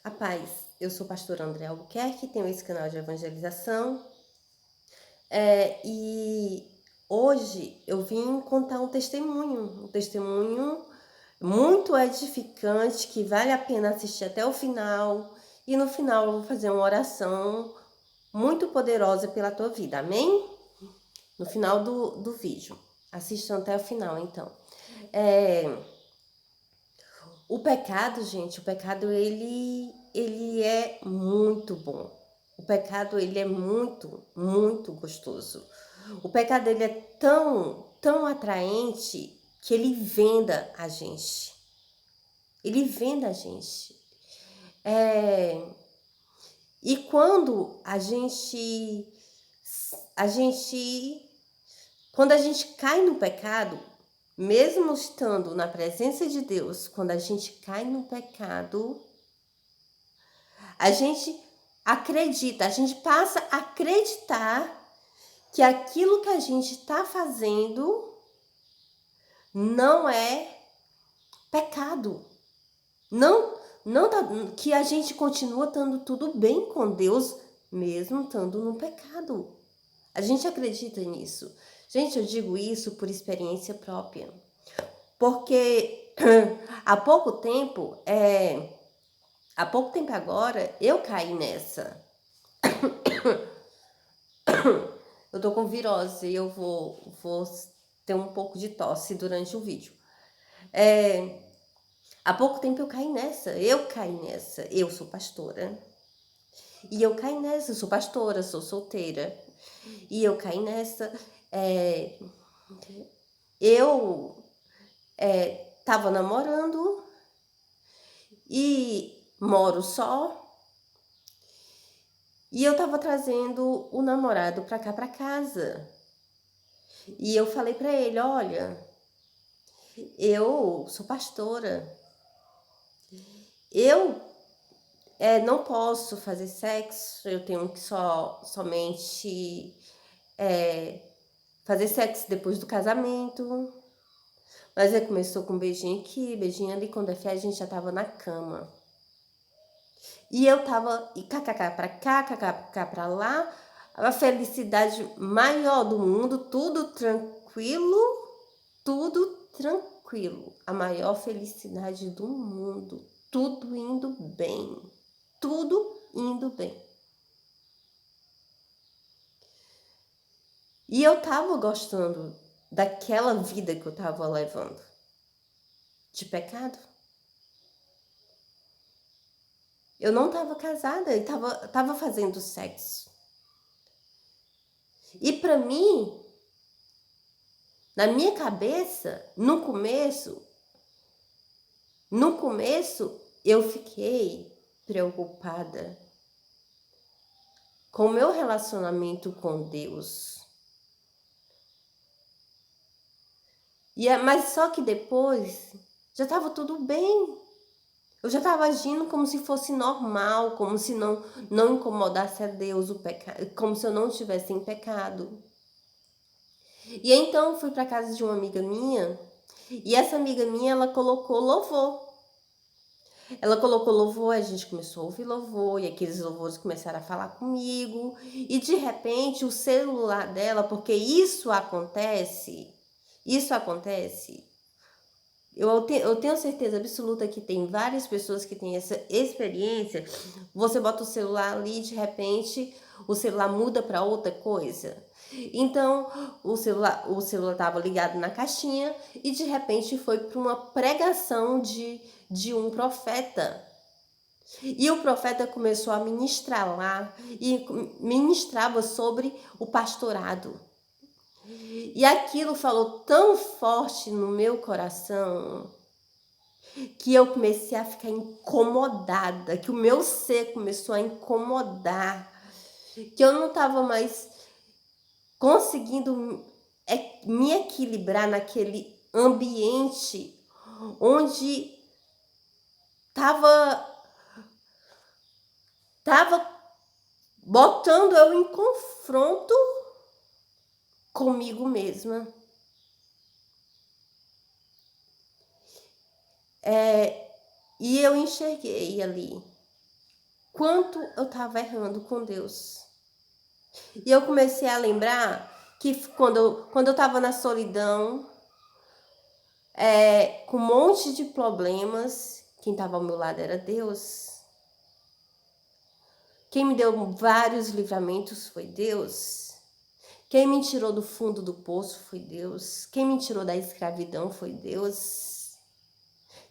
A paz, eu sou pastora André Albuquerque, tenho esse canal de evangelização, e hoje eu vim contar um testemunho muito edificante, que vale a pena assistir até o final, e no final eu vou fazer uma oração muito poderosa pela tua vida, amém? No final do vídeo, assistam até o final então. O pecado, gente, o pecado ele é muito bom. O pecado ele é muito gostoso. O pecado ele é tão atraente que ele venda a gente. Ele venda a gente. E quando quando a gente cai no pecado, mesmo estando na presença de Deus, quando a gente cai no pecado, a gente acredita, a gente passa a acreditar que aquilo que a gente está fazendo não é pecado. Não tá, que a gente continua estando tudo bem com Deus, mesmo estando no pecado. A gente acredita nisso. Gente, eu digo isso por experiência própria. Porque há pouco tempo agora, eu caí nessa. Eu tô com virose e eu vou ter um pouco de tosse durante o vídeo. Há pouco tempo eu caí nessa. Eu sou pastora. E eu caí nessa, eu sou pastora, sou solteira. E eu caí nessa. Eu tava namorando e moro só. E eu tava trazendo o namorado pra cá, pra casa. E eu falei pra ele, olha, eu sou pastora. Eu não posso fazer sexo, eu tenho que somente fazer sexo depois do casamento. Mas aí começou com um beijinho aqui, beijinho ali, quando é fé a gente já tava na cama. E eu tava, e kkk pra cá, kkk pra lá, a felicidade maior do mundo, tudo tranquilo, a maior felicidade do mundo, tudo indo bem, tudo indo bem. E eu tava gostando daquela vida que eu tava levando, de pecado. Eu não tava casada e tava fazendo sexo. E pra mim, na minha cabeça, no começo eu fiquei preocupada com o meu relacionamento com Deus. Mas só que depois já estava tudo bem. Eu já estava agindo como se fosse normal, como se não incomodasse a Deus o pecado, como se eu não estivesse em pecado. E então fui para casa de uma amiga minha, e essa amiga minha, ela colocou louvor. Ela colocou louvor, a gente começou a ouvir louvor, e aqueles louvores começaram a falar comigo, e de repente o celular dela, porque isso acontece, eu tenho certeza absoluta que tem várias pessoas que têm essa experiência. Você bota o celular ali e de repente o celular muda para outra coisa. Então o celular estava ligado na caixinha e de repente foi para uma pregação de um profeta. E o profeta começou a ministrar lá e ministrava sobre o pastorado. E aquilo falou tão forte no meu coração que eu comecei a ficar incomodada, que o meu ser começou a incomodar, que eu não estava mais conseguindo me equilibrar naquele ambiente onde tava botando eu em confronto comigo mesma. E eu enxerguei ali quanto eu estava errando com Deus. E eu comecei a lembrar que quando eu estava na solidão, com um monte de problemas, quem estava ao meu lado era Deus. Quem me deu vários livramentos foi Deus. Quem me tirou do fundo do poço foi Deus. Quem me tirou da escravidão foi Deus.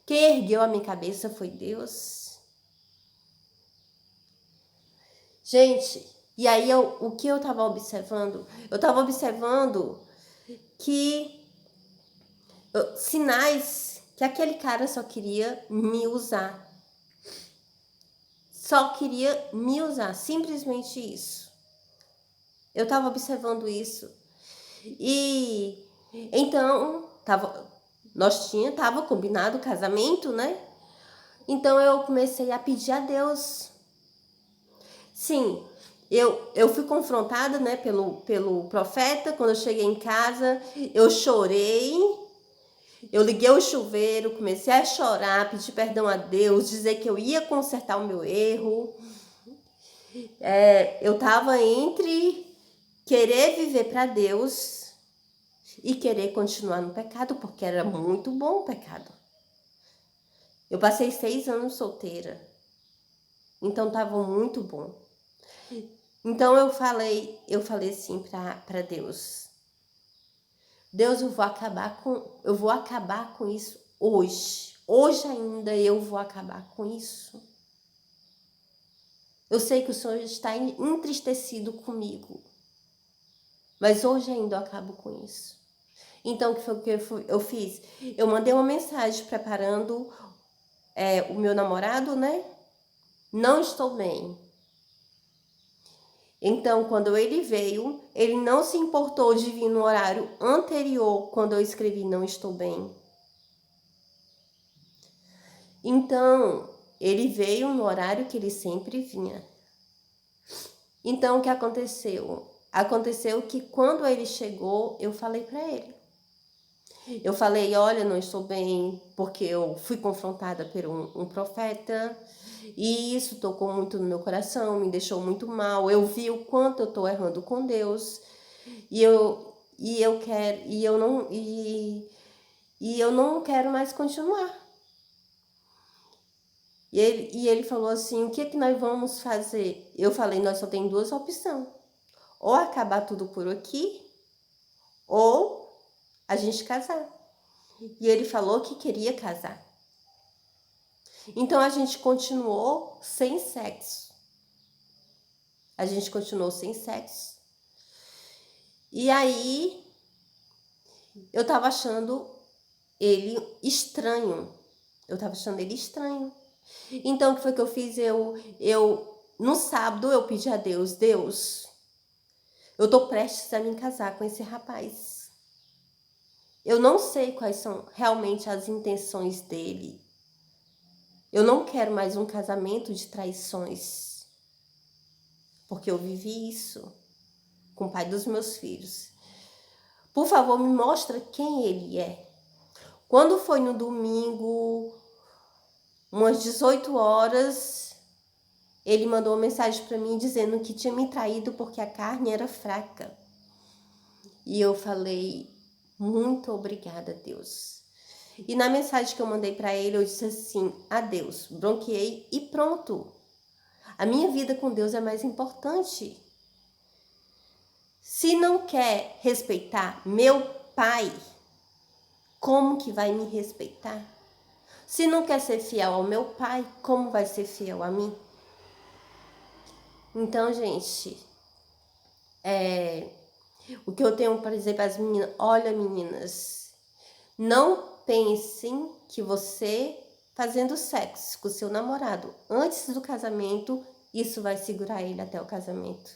Quem ergueu a minha cabeça foi Deus. Gente, e aí o que eu estava observando? Eu estava observando que sinais que aquele cara só queria me usar. Só queria me usar, simplesmente isso. Eu estava observando isso. E então, tava combinado o casamento, né? Então eu comecei a pedir a Deus. Sim, eu fui confrontada, né, pelo profeta. Quando eu cheguei em casa, eu chorei. Eu liguei o chuveiro, comecei a chorar, pedir perdão a Deus, dizer que eu ia consertar o meu erro. Eu estava entre querer viver para Deus e querer continuar no pecado, porque era muito bom o pecado. Eu passei 6 anos solteira, então estava muito bom. Então eu falei assim para Deus: Deus, eu vou acabar com isso hoje. Hoje ainda eu vou acabar com isso. Eu sei que o Senhor está entristecido comigo, mas hoje ainda eu acabo com isso. Então, o que foi que eu fiz? Eu mandei uma mensagem preparando o meu namorado, né? Não estou bem. Então, quando ele veio, ele não se importou de vir no horário anterior, quando eu escrevi não estou bem. Então, ele veio no horário que ele sempre vinha. Então, o que aconteceu? Aconteceu que quando ele chegou, eu falei para ele. Eu falei, olha, não estou bem, porque eu fui confrontada por um profeta, e isso tocou muito no meu coração, me deixou muito mal. Eu vi o quanto eu estou errando com Deus, e eu não quero mais continuar. E ele falou assim, o que é que nós vamos fazer? Eu falei, nós só tem 2 opções. Ou acabar tudo por aqui, ou a gente casar. E ele falou que queria casar. Então a gente continuou sem sexo. A gente continuou sem sexo. E aí eu tava achando ele estranho. Eu tava achando ele estranho. Então o que foi que eu fiz? No sábado eu pedi a Deus, Deus, eu tô prestes a me casar com esse rapaz. Eu não sei quais são realmente as intenções dele. Eu não quero mais um casamento de traições. Porque eu vivi isso com o pai dos meus filhos. Por favor, me mostra quem ele é. Quando foi no domingo, umas 18 horas, ele mandou uma mensagem para mim dizendo que tinha me traído porque a carne era fraca. E eu falei, muito obrigada, Deus. E na mensagem que eu mandei para ele, eu disse assim, adeus, bronqueei e pronto. A minha vida com Deus é mais importante. Se não quer respeitar meu pai, como que vai me respeitar? Se não quer ser fiel ao meu pai, como vai ser fiel a mim? Então, gente, o que eu tenho para dizer para as meninas, olha, meninas, não pensem que você fazendo sexo com o seu namorado antes do casamento, isso vai segurar ele até o casamento.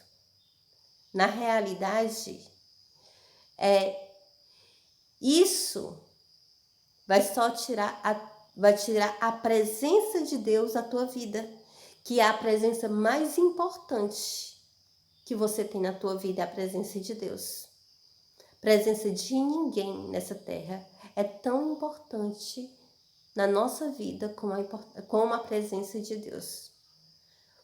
Na realidade, isso vai só tirar a presença de Deus da tua vida, que é a presença mais importante que você tem na tua vida, é a presença de Deus. Presença de ninguém nessa terra é tão importante na nossa vida como a presença de Deus.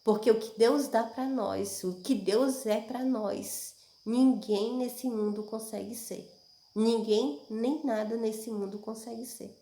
Porque o que Deus dá para nós, o que Deus é para nós, ninguém nesse mundo consegue ser. Ninguém, nem nada nesse mundo consegue ser.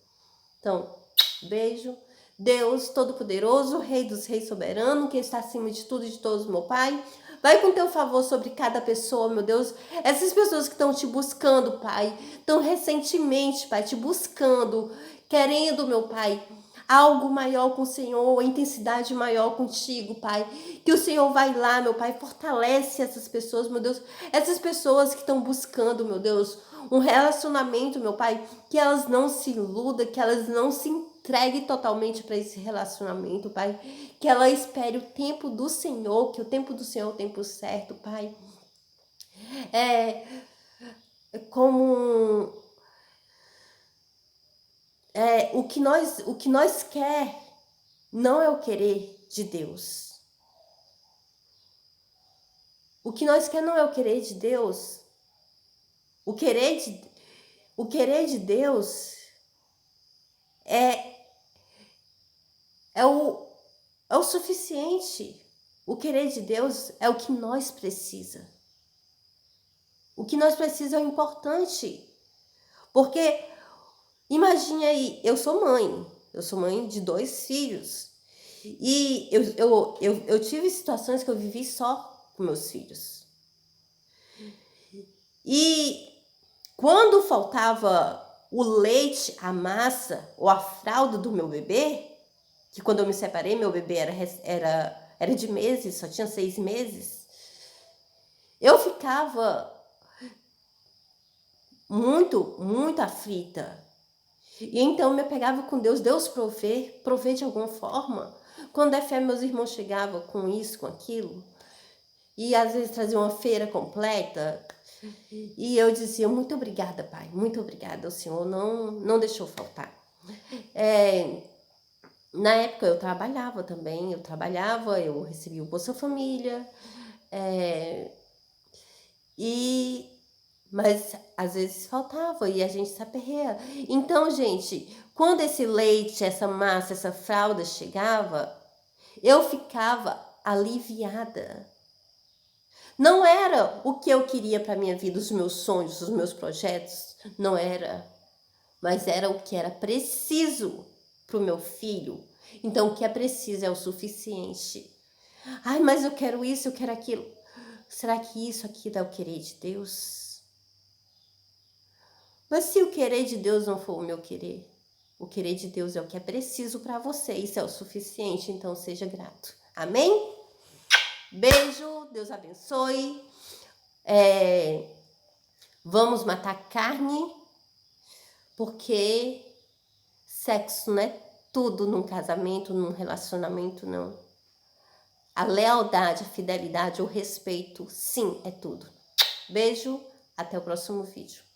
Então, beijo. Deus Todo-Poderoso, Rei dos Reis Soberano, que está acima de tudo e de todos, meu Pai. Vai com teu favor sobre cada pessoa, meu Deus. Essas pessoas que estão te buscando, Pai, estão recentemente, Pai, te buscando, querendo, meu Pai, algo maior com o Senhor, intensidade maior contigo, Pai. Que o Senhor vai lá, meu Pai, fortalece essas pessoas, meu Deus. Essas pessoas que estão buscando, meu Deus, um relacionamento, meu Pai, que elas não se iludam, que elas não se entreguem totalmente para esse relacionamento, Pai. Que ela espere o tempo do Senhor, que o tempo do Senhor é o tempo certo, Pai. Como o que nós quer não é o querer de Deus. O que nós quer não é o querer de Deus. O querer de Deus é o suficiente. O querer de Deus é o que nós precisa. O que nós precisa é o importante. Porque, imagine aí, eu sou mãe de 2 filhos. E eu tive situações que eu vivi só com meus filhos. E quando faltava o leite, a massa ou a fralda do meu bebê, que quando eu me separei, meu bebê era de meses, só tinha 6 meses, eu ficava muito aflita. E então me apegava com Deus, Deus prover de alguma forma. Quando é fé, meus irmãos chegavam com isso, com aquilo, e às vezes traziam uma feira completa, e eu dizia, muito obrigada, Pai, muito obrigada, o Senhor não deixou faltar. Na época eu trabalhava também, eu recebia o Bolsa Família, mas às vezes faltava e a gente se aperreia. Então, gente, quando esse leite, essa massa, essa fralda chegava, eu ficava aliviada. Não era o que eu queria para minha vida, os meus sonhos, os meus projetos, não era. Mas era o que era preciso para o meu filho. Então, o que é preciso é o suficiente. Ai, mas eu quero isso, eu quero aquilo. Será que isso aqui é o querer de Deus? Mas se o querer de Deus não for o meu querer, o querer de Deus é o que é preciso para você, isso é o suficiente, então seja grato. Amém? Beijo, Deus abençoe. Vamos matar carne, porque sexo não é tudo num casamento, num relacionamento, não. A lealdade, a fidelidade, o respeito, sim, é tudo. Beijo, até o próximo vídeo.